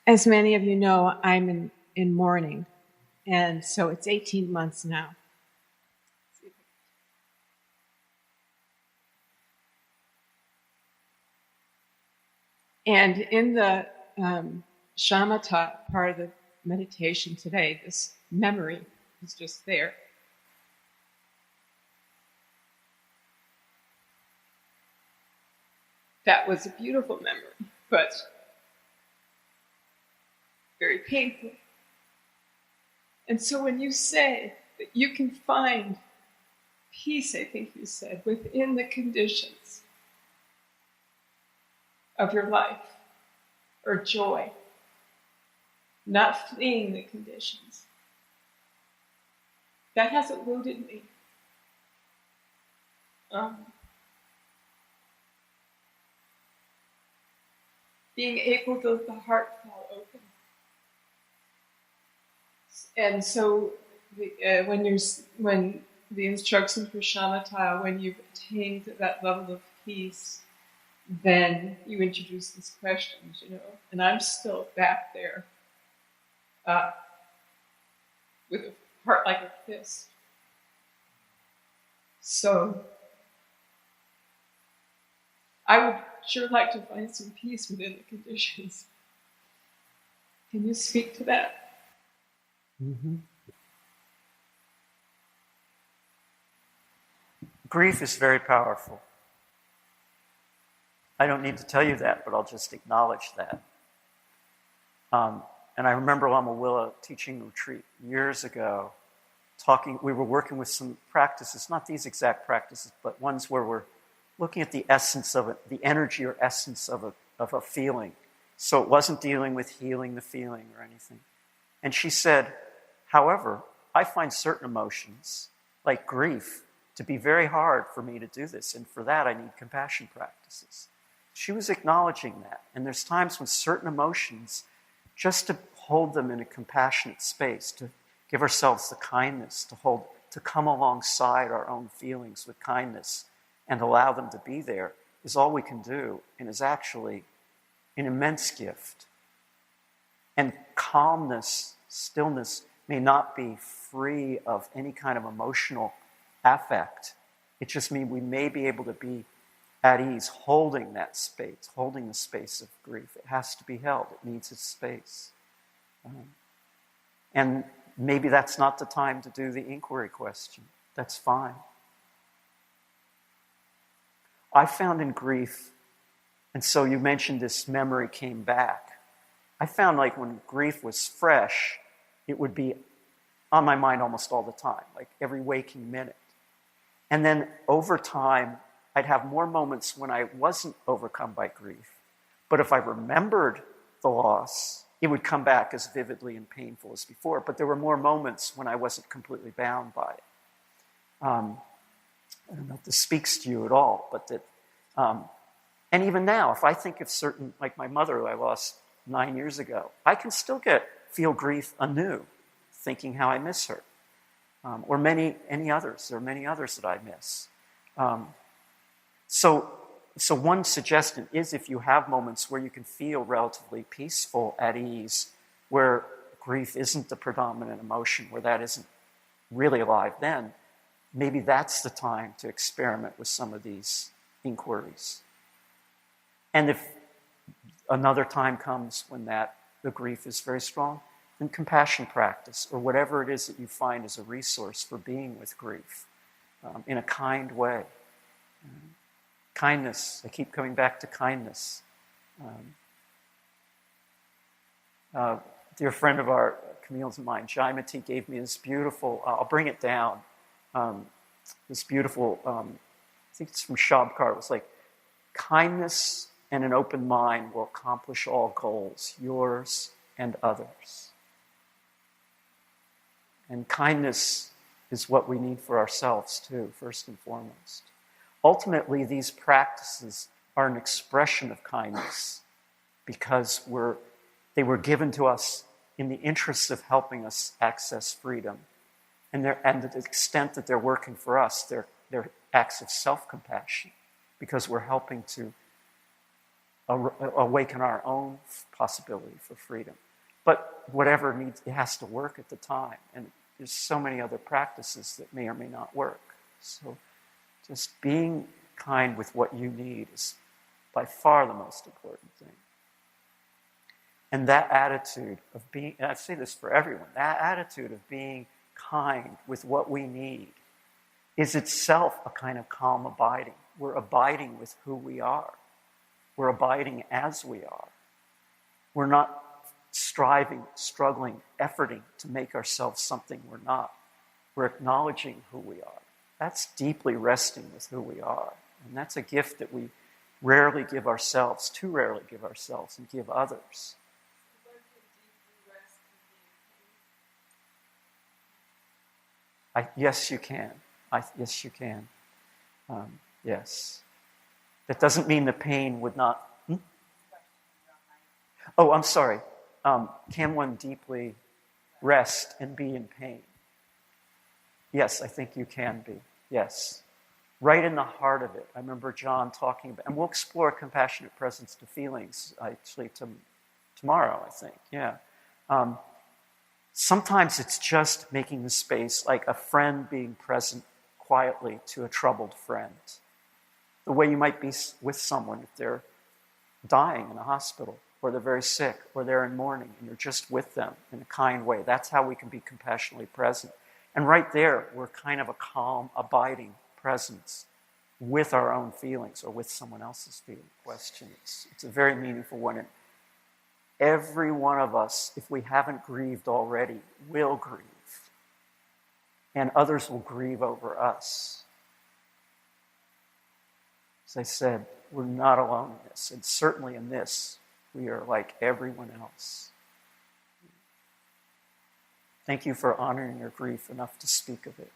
As many of you know, I'm in mourning, and so it's 18 months now. And in the shamatha part of the meditation today, this memory is just there. That was a beautiful memory, but very painful. And so when you say that you can find peace, I think you said, within the conditions of your life, or joy, not fleeing the conditions, that has eluded me. Being able to let the heart fall open. And so when the instruction for shamatha, when you've attained that level of peace, then you introduce these questions, and I'm still back there with a heart like a fist. So I would sure like to find some peace within the conditions. Can you speak to that? Mm-hmm. Grief is very powerful. I don't need to tell you that, but I'll just acknowledge that. And I remember Lama Willa teaching a retreat years ago, we were working with some practices, not these exact practices, but ones where we're looking at the essence of it, the energy or essence of a feeling. So it wasn't dealing with healing the feeling or anything. And she said, however, I find certain emotions, like grief, to be very hard for me to do this. And for that, I need compassion practices. She was acknowledging that. And there's times when certain emotions, just to hold them in a compassionate space, to give ourselves the kindness, to come alongside our own feelings with kindness and allow them to be there, is all we can do, and is actually an immense gift. And calmness, stillness, may not be free of any kind of emotional affect. It just means we may be able to be at ease holding that space, holding the space of grief. It has to be held. It needs its space. And maybe that's not the time to do the inquiry question. That's fine. I found in grief, and so you mentioned this memory came back. I found like when grief was fresh, it would be on my mind almost all the time, like every waking minute. And then over time, I'd have more moments when I wasn't overcome by grief. But if I remembered the loss, it would come back as vividly and painful as before. But there were more moments when I wasn't completely bound by it. I don't know if this speaks to you at all, but that, and even now, if I think of certain, like my mother who I lost 9 years ago, I can still feel grief anew, thinking how I miss her. Or any others. There are many others that I miss. So one suggestion is if you have moments where you can feel relatively peaceful, at ease, where grief isn't the predominant emotion, where that isn't really alive then, maybe that's the time to experiment with some of these inquiries. And if another time comes when the grief is very strong, then compassion practice, or whatever it is that you find as a resource for being with grief in a kind way. Kindness, I keep coming back to kindness. Dear friend of our Camille's and mine, Jaimati, gave me this beautiful, I'll bring it down, this beautiful, I think it's from Shabkar, it was like, kindness and an open mind will accomplish all goals, yours and others. And kindness is what we need for ourselves too, first and foremost. Ultimately, these practices are an expression of kindness because they were given to us in the interest of helping us access freedom. And to the extent that they're working for us, they're acts of self-compassion because we're helping to awaken our own possibility for freedom. But whatever needs, it has to work at the time. And there's so many other practices that may or may not work. So just being kind with what you need is by far the most important thing. And that attitude of being, and I say this for everyone, that attitude of being kind with what we need is itself a kind of calm abiding. We're abiding with who we are. We're abiding as we are. We're not striving, struggling, efforting to make ourselves something we're not. We're acknowledging who we are. That's deeply resting with who we are. And that's a gift that we rarely give ourselves, too rarely give ourselves, and give others. Yes, you can. Yes, you can. Yes. That doesn't mean the pain would not... Oh, I'm sorry. Can one deeply rest and be in pain? Yes, I think you can be. Yes. Right in the heart of it. I remember John talking about... And we'll explore compassionate presence to feelings, actually, tomorrow, I think. Yeah. Sometimes it's just making the space, like a friend being present quietly to a troubled friend. The way you might be with someone if they're dying in a hospital, or they're very sick, or they're in mourning, and you're just with them in a kind way. That's how we can be compassionately present. And right there, we're kind of a calm, abiding presence with our own feelings or with someone else's feeling. Question. It's a very meaningful one. And every one of us, if we haven't grieved already, will grieve. And others will grieve over us. As I said, we're not alone in this. And certainly in this, we are like everyone else. Thank you for honoring your grief enough to speak of it.